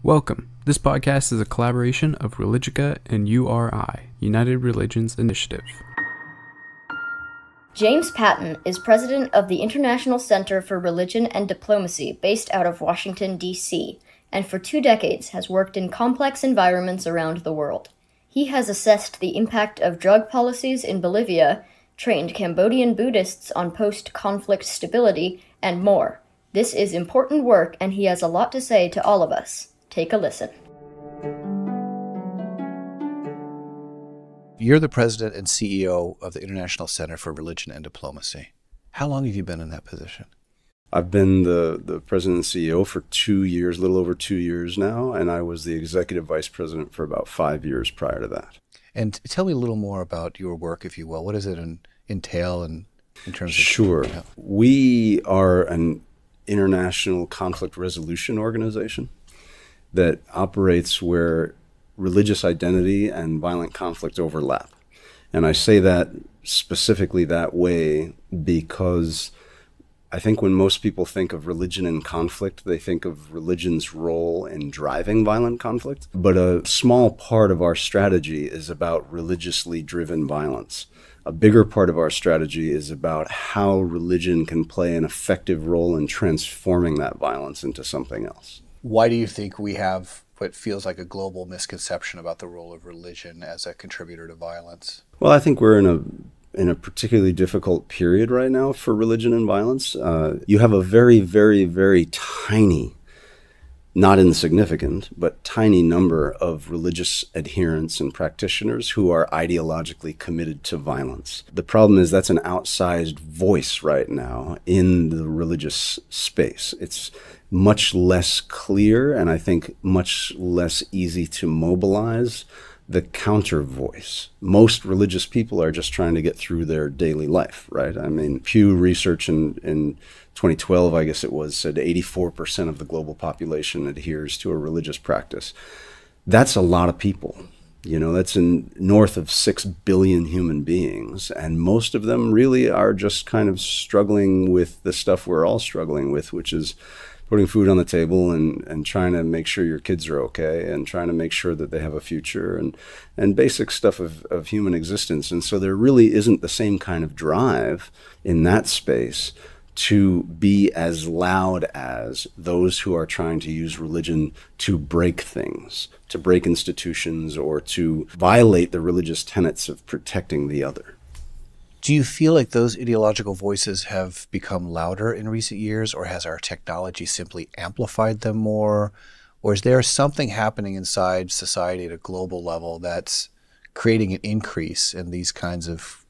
Welcome. This podcast is a collaboration of Religica and URI, United Religions Initiative. James Patton is president of the International Center for Religion and Diplomacy based out of Washington, D.C., and for 2 decades has worked in complex environments around the world. He has assessed the impact of drug policies in Bolivia, trained Cambodian Buddhists on post-conflict stability, and more. This is important work, and he has a lot to say to all of us. Take a listen. You're the president and CEO of the International Center for Religion and Diplomacy. How long have you been in that position? I've been the president and CEO for 2 years, a little over 2 years now, and I was the executive vice president for about 5 years prior to that. And tell me a little more about your work, if you will. What does it entail in terms of... Sure. We are an international conflict resolution organization that operates where religious identity and violent conflict overlap. And I say that specifically that way because I think when most people think of religion and conflict, they think of religion's role in driving violent conflict. But a small part of our strategy is about religiously driven violence. A bigger part of our strategy is about how religion can play an effective role in transforming that violence into something else. Why do you think we have what feels like a global misconception about the role of religion as a contributor to violence? Well, I think we're in a particularly difficult period right now for religion and violence. You have a very, very, very tiny, not insignificant, but tiny number of religious adherents and practitioners who are ideologically committed to violence. The problem is that's an outsized voice right now in the religious space. It's much less clear and I think much less easy to mobilize the counter voice. Most religious people are just trying to get through their daily life, right? I mean, Pew Research in 2012, I guess it was, said 84% of the global population adheres to a religious practice. That's a lot of people. You know, that's north of 6 billion human beings, and most of them really are just kind of struggling with the stuff we're all struggling with, which is putting food on the table and trying to make sure your kids are okay and trying to make sure that they have a future and basic stuff of human existence. And so there really isn't the same kind of drive in that space to be as loud as those who are trying to use religion to break things, to break institutions, or to violate the religious tenets of protecting the other. Do you feel like those ideological voices have become louder in recent years, or has our technology simply amplified them more? Or is there something happening inside society at a global level that's creating an increase in these kinds of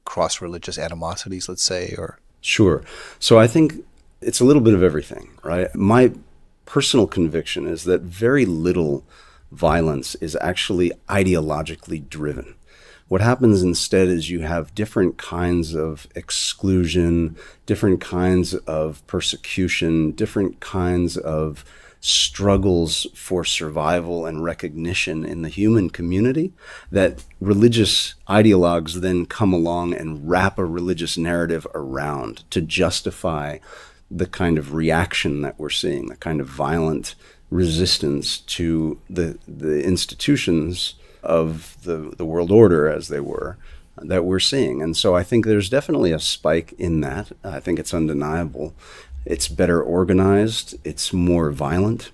cross-religious animosities, let's say? Or Sure. So I think it's a little bit of everything, right? My personal conviction is that very little violence is actually ideologically driven. What happens instead is you have different kinds of exclusion, different kinds of persecution, different kinds of struggles for survival and recognition in the human community that religious ideologues then come along and wrap a religious narrative around to justify the kind of reaction that we're seeing, the kind of violent resistance to the institutions of the world order, as they were, that we're seeing. And so I think there's definitely a spike in that. I think it's undeniable. It's better organized. It's more violent.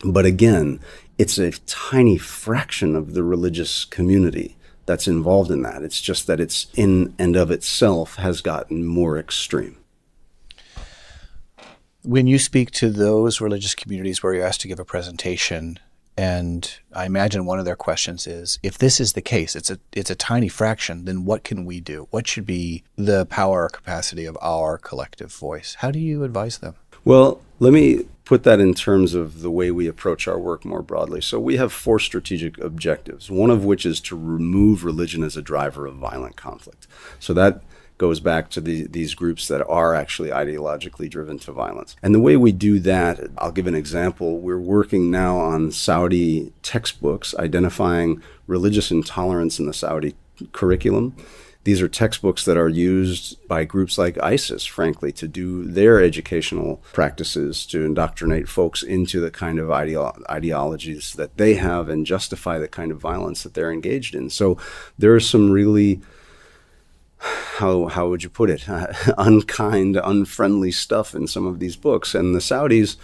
But again, it's a tiny fraction of the religious community that's involved in that. It's just that it's in and of itself has gotten more extreme. when you speak to those religious communities where you're asked to give a presentation, and I imagine one of their questions is, if this is the case, it's a tiny fraction, then what can we do? What should be the power or capacity of our collective voice? How do you advise them? Well, let me put that in terms of the way we approach our work more broadly. So we have 4 strategic objectives, one of which is to remove religion as a driver of violent conflict. So that goes back to these groups that are actually ideologically driven to violence. And the way we do that, I'll give an example. We're working now on Saudi textbooks identifying religious intolerance in the Saudi curriculum. These are textbooks that are used by groups like ISIS, frankly, to do their educational practices, to indoctrinate folks into the kind of ideologies that they have and justify the kind of violence that they're engaged in. So there are some really, how would you put it, unkind, unfriendly stuff in some of these books. And the Saudis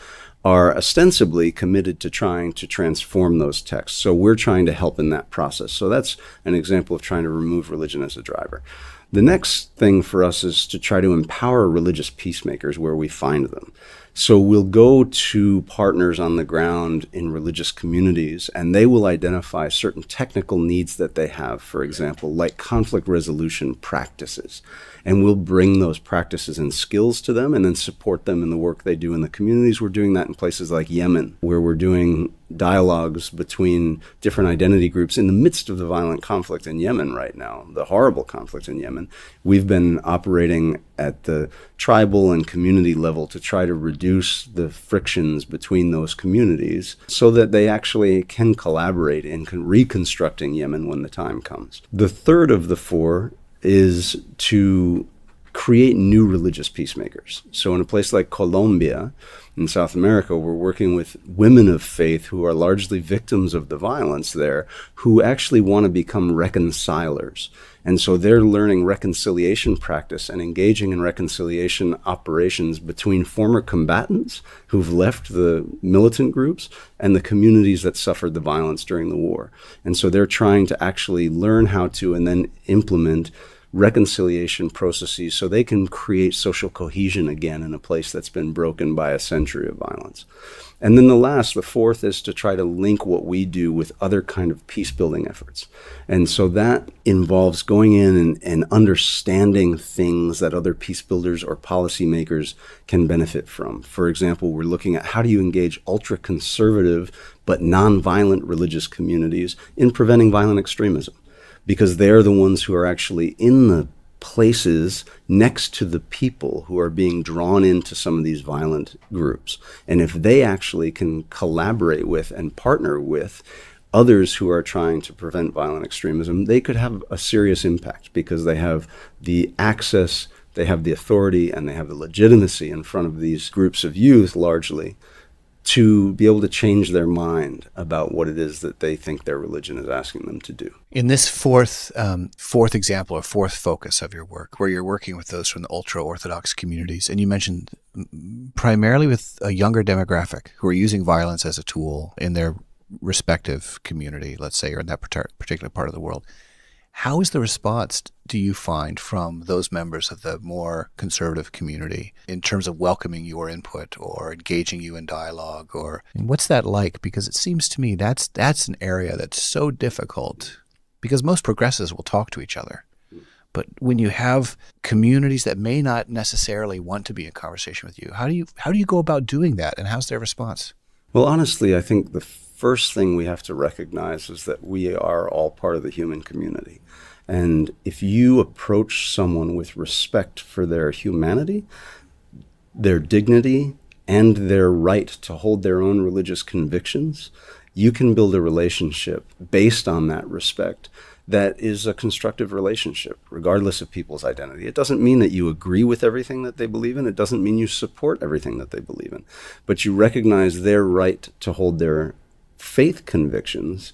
are ostensibly committed to trying to transform those texts. So we're trying to help in that process. So that's an example of trying to remove religion as a driver. The next thing for us is to try to empower religious peacemakers where we find them. So we'll go to partners on the ground in religious communities, and they will identify certain technical needs that they have, for example, like conflict resolution practices. And we'll bring those practices and skills to them and then support them in the work they do in the communities. We're doing that in places like Yemen, where we're doing dialogues between different identity groups in the midst of the violent conflict in Yemen right now, the horrible conflict in Yemen. We've been operating at the tribal and community level to try to reduce the frictions between those communities so that they actually can collaborate in reconstructing Yemen when the time comes. The third of the four is to create new religious peacemakers. So in a place like Colombia in South America, we're working with women of faith who are largely victims of the violence there, who actually want to become reconcilers. And so they're learning reconciliation practice and engaging in reconciliation operations between former combatants who've left the militant groups and the communities that suffered the violence during the war. And so they're trying to actually learn how to and then implement reconciliation processes so they can create social cohesion again in a place that's been broken by a century of violence. And then the fourth is to try to link what we do with other kind of peace building efforts. And so that involves going in and understanding things that other peace builders or policymakers can benefit from. For example, we're looking at how do you engage ultra conservative but non-violent religious communities in preventing violent extremism, because they're the ones who are actually in the places next to the people who are being drawn into some of these violent groups. And if they actually can collaborate with and partner with others who are trying to prevent violent extremism, they could have a serious impact because they have the access, they have the authority, and they have the legitimacy in front of these groups of youth largely to be able to change their mind about what it is that they think their religion is asking them to do. In this fourth example or fourth focus of your work, where you're working with those from the ultra-Orthodox communities, and you mentioned primarily with a younger demographic who are using violence as a tool in their respective community, let's say, or in that particular part of the world, how is the response, do you find, from those members of the more conservative community in terms of welcoming your input or engaging you in dialogue? And what's that like? Because it seems to me that's an area that's so difficult, because most progressives will talk to each other. But when you have communities that may not necessarily want to be in conversation with you, how do you go about doing that, and how's their response? Well, honestly, I think the first thing we have to recognize is that we are all part of the human community. And if you approach someone with respect for their humanity, their dignity, and their right to hold their own religious convictions, you can build a relationship based on that respect that is a constructive relationship, regardless of people's identity. It doesn't mean that you agree with everything that they believe in. It doesn't mean you support everything that they believe in. But you recognize their right to hold their faith convictions,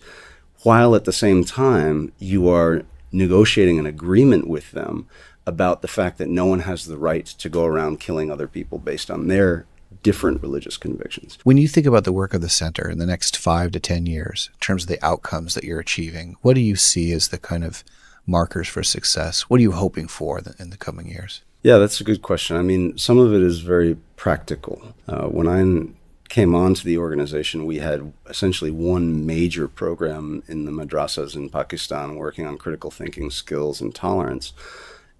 while at the same time you are negotiating an agreement with them about the fact that no one has the right to go around killing other people based on their different religious convictions. When you think about the work of the center in the next 5 to 10 years, in terms of the outcomes that you're achieving, what do you see as the kind of markers for success? What are you hoping for in the coming years? Yeah, that's a good question. I mean, some of it is very practical. When I came onto the organization, we had essentially one major program in the madrasas in Pakistan working on critical thinking skills and tolerance.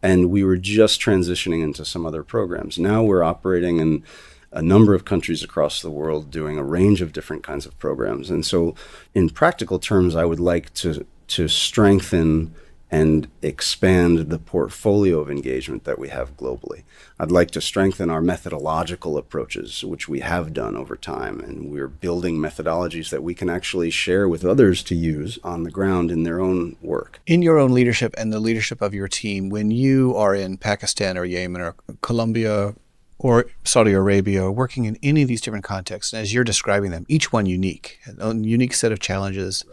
And we were just transitioning into some other programs. Now we're operating in a number of countries across the world doing a range of different kinds of programs. And so in practical terms, I would like to strengthen and expand the portfolio of engagement that we have globally. I'd like to strengthen our methodological approaches, which we have done over time, and we're building methodologies that we can actually share with others to use on the ground in their own work. In your own leadership and the leadership of your team, when you are in Pakistan or Yemen or Colombia or Saudi Arabia, or working in any of these different contexts, and as you're describing them, each one unique, a unique set of challenges,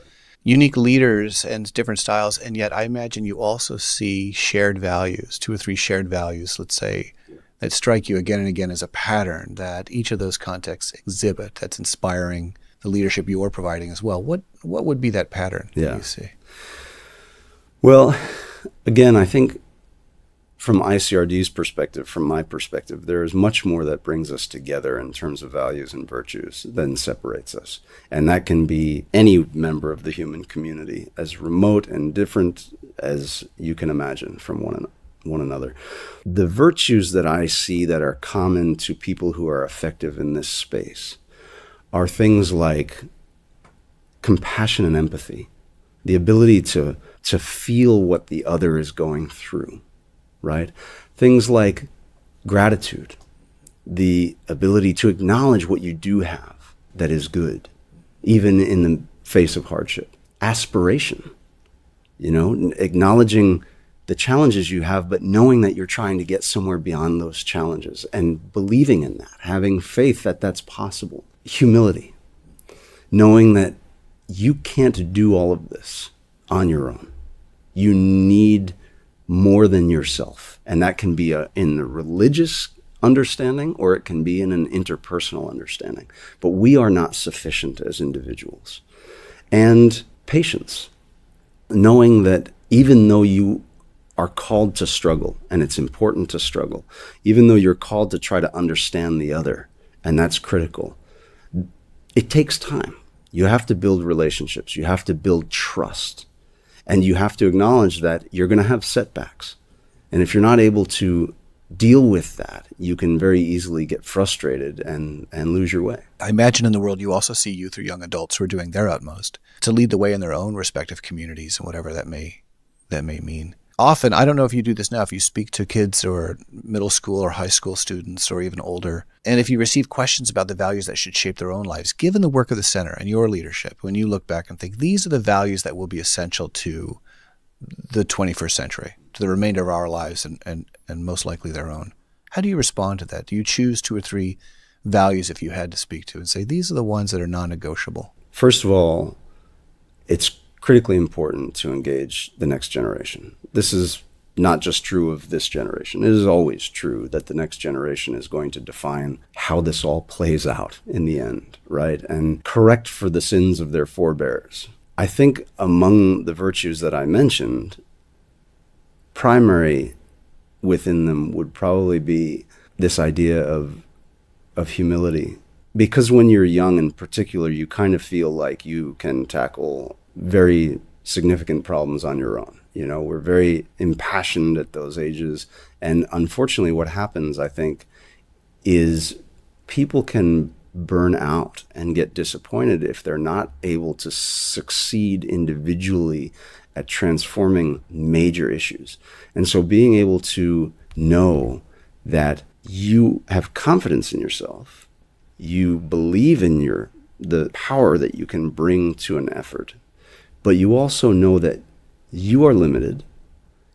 unique leaders and different styles, and yet I imagine you also see shared values, 2 or 3 shared values, let's say, that strike you again and again as a pattern that each of those contexts exhibit that's inspiring the leadership you're providing as well. What would be that pattern that you see? Well, again, I think from ICRD's perspective, from my perspective, there is much more that brings us together in terms of values and virtues than separates us. And that can be any member of the human community, as remote and different as you can imagine from one another. The virtues that I see that are common to people who are effective in this space are things like compassion and empathy, the ability to feel what the other is going through. Right? Things like gratitude, the ability to acknowledge what you do have that is good, even in the face of hardship. Aspiration, acknowledging the challenges you have, but knowing that you're trying to get somewhere beyond those challenges and believing in that, having faith that that's possible. Humility, knowing that you can't do all of this on your own. You need more than yourself. And that can be in the religious understanding, or it can be in an interpersonal understanding. But we are not sufficient as individuals. And patience, knowing that even though you are called to struggle, and it's important to struggle, even though you're called to try to understand the other, and that's critical, it takes time. You have to build relationships. You have to build trust. And you have to acknowledge that you're going to have setbacks. And if you're not able to deal with that, you can very easily get frustrated and lose your way. I imagine in the world you also see youth or young adults who are doing their utmost to lead the way in their own respective communities and whatever that may mean. Often, I don't know if you do this now, if you speak to kids or middle school or high school students or even older, and if you receive questions about the values that should shape their own lives, given the work of the center and your leadership, when you look back and think, these are the values that will be essential to the 21st century, to the remainder of our lives and most likely their own. How do you respond to that? Do you choose 2 or 3 values if you had to speak to and say, these are the ones that are non-negotiable? First of all, it's critically important to engage the next generation. This is not just true of this generation. It is always true that the next generation is going to define how this all plays out in the end, right? And correct for the sins of their forebears. I think among the virtues that I mentioned, primary within them would probably be this idea of humility. Because when you're young in particular, you kind of feel like you can tackle very significant problems on your own. We're very impassioned at those ages. And unfortunately, what happens, I think, is people can burn out and get disappointed if they're not able to succeed individually at transforming major issues. And so being able to know that you have confidence in yourself, you believe in the power that you can bring to an effort, but you also know that you are limited.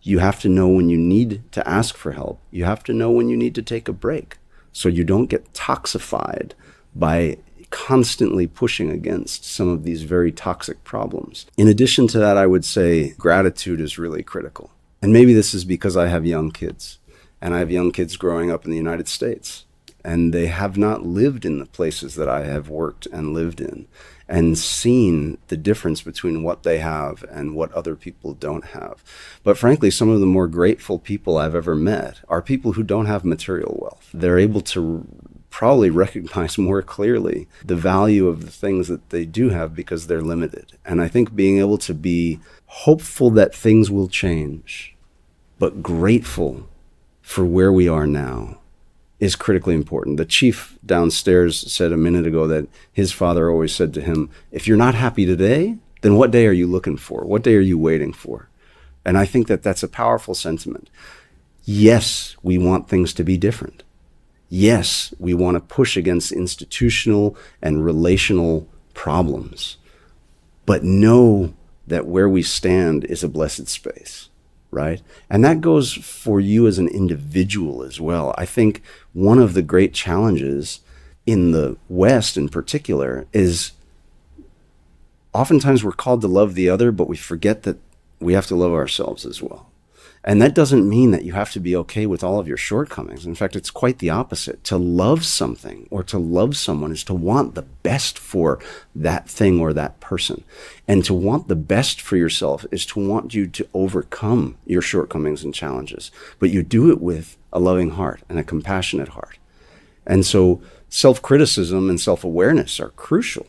You have to know when you need to ask for help. You have to know when you need to take a break so you don't get toxified by constantly pushing against some of these very toxic problems. In addition to that, I would say gratitude is really critical. And maybe this is because I have young kids, and I have young kids growing up in the United States, and they have not lived in the places that I have worked and lived in, and seen the difference between what they have and what other people don't have. But frankly, some of the more grateful people I've ever met are people who don't have material wealth. They're able to probably recognize more clearly the value of the things that they do have because they're limited. And I think being able to be hopeful that things will change, but grateful for where we are now, is critically important. The chief downstairs said a minute ago that his father always said to him, if you're not happy today, then what day are you looking for? What day are you waiting for? And I think that that's a powerful sentiment. Yes, we want things to be different. Yes, we want to push against institutional and relational problems, but know that where we stand is a blessed space, right? And that goes for you as an individual as well. I think one of the great challenges in the West in particular is oftentimes we're called to love the other, but we forget that we have to love ourselves as well. And that doesn't mean that you have to be okay with all of your shortcomings. In fact, it's quite the opposite. To love something or to love someone is to want the best for that thing or that person. And to want the best for yourself is to want you to overcome your shortcomings and challenges. But you do it with a loving heart and a compassionate heart. And so self-criticism and self-awareness are crucial.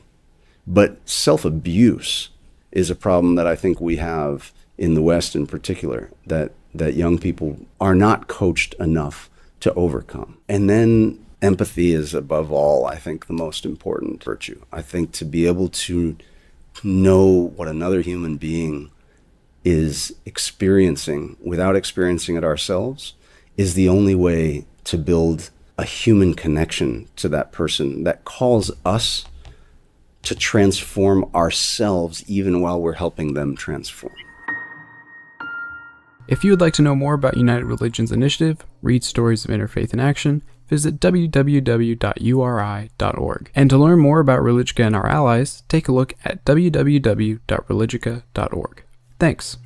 But self-abuse is a problem that I think we have in the West in particular, that young people are not coached enough to overcome. And then empathy is above all, I think, the most important virtue. I think to be able to know what another human being is experiencing without experiencing it ourselves is the only way to build a human connection to that person that calls us to transform ourselves even while we're helping them transform. If you would like to know more about United Religion's initiative, read stories of interfaith in action, visit www.uri.org. And to learn more about Religica and our allies, take a look at www.religica.org. Thanks.